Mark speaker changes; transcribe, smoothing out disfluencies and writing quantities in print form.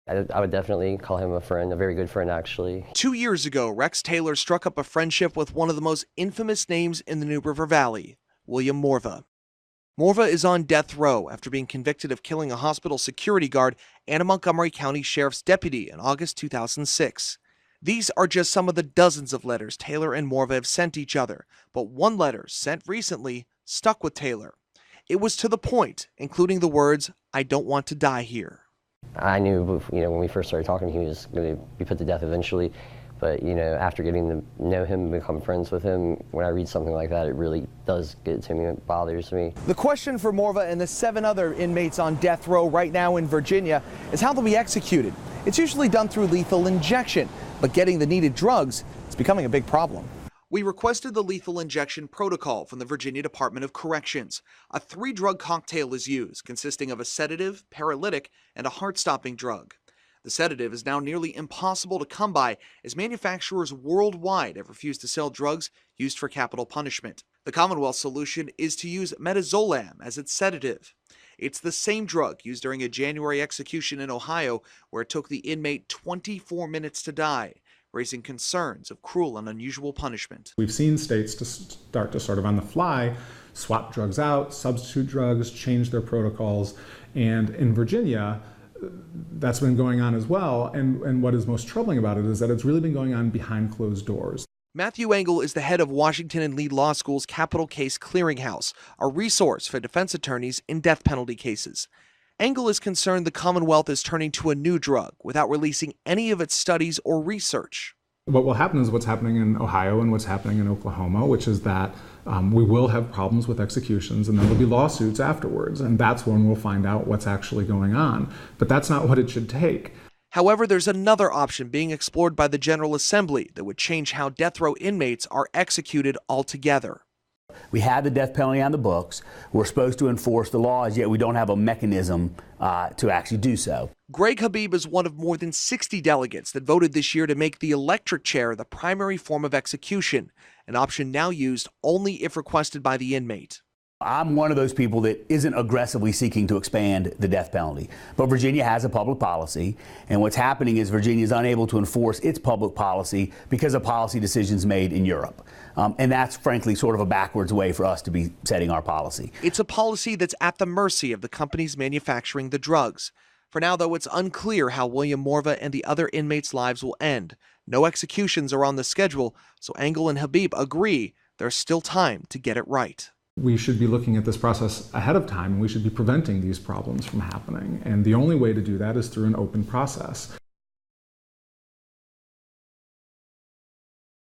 Speaker 1: I would definitely call him a friend, a very good friend, actually.
Speaker 2: 2 years ago, Rex Taylor struck up a friendship with one of the most infamous names in the New River Valley, William Morva. Morva is on death row after being convicted of killing a hospital security guard and a Montgomery County Sheriff's deputy in August 2006. These are just some of the dozens of letters Taylor and Morva have sent each other, but one letter sent recently stuck with Taylor. It was to the point, including the words, "I don't want to die here."
Speaker 1: I knew, when we first started talking, he was going to be put to death eventually. But, after getting to know him and become friends with him, when I read something like that, it really does get to me. It bothers me.
Speaker 2: The question for Morva and the 7 other inmates on death row right now in Virginia is how they'll be executed. It's usually done through lethal injection, but getting the needed drugs is becoming a big problem. We requested the lethal injection protocol from the Virginia Department of Corrections. A 3-drug cocktail is used, consisting of a sedative, paralytic, and a heart-stopping drug. The sedative is now nearly impossible to come by, as manufacturers worldwide have refused to sell drugs used for capital punishment. The Commonwealth solution is to use midazolam as its sedative. It's the same drug used during a January execution in Ohio, where it took the inmate 24 minutes to die, raising concerns of cruel and unusual punishment.
Speaker 3: We've seen states to start to sort of on the fly swap drugs out, substitute drugs, change their protocols, and in Virginia, that's been going on as well, and what is most troubling about it is that it's really been going on behind closed doors.
Speaker 2: Matthew Engel is the head of Washington and Lee Law School's Capital Case Clearinghouse, a resource for defense attorneys in death penalty cases. Engel is concerned the Commonwealth is turning to a new drug without releasing any of its studies or research.
Speaker 3: What will happen is what's happening in Ohio and what's happening in Oklahoma, which is that we will have problems with executions and then there'll be lawsuits afterwards, and that's when we'll find out what's actually going on. But that's not what it should take.
Speaker 2: However, there's another option being explored by the General Assembly that would change how death row inmates are executed altogether.
Speaker 4: We have the death penalty on the books. We're supposed to enforce the laws, yet we don't have a mechanism to actually do so.
Speaker 2: Greg Habib is one of more than 60 delegates that voted this year to make the electric chair the primary form of execution, an option now used only if requested by the inmate.
Speaker 4: I'm one of those people that isn't aggressively seeking to expand the death penalty. But Virginia has a public policy, and what's happening is Virginia is unable to enforce its public policy because of policy decisions made in Europe. And that's frankly sort of a backwards way for us to be setting our policy.
Speaker 2: It's a policy that's at the mercy of the companies manufacturing the drugs. For now, though, it's unclear how William Morva and the other inmates' lives will end. No executions are on the schedule, so Engel and Habib agree there's still time to get it right.
Speaker 3: We should be looking at this process ahead of time, and we should be preventing these problems from happening. And the only way to do that is through an open process.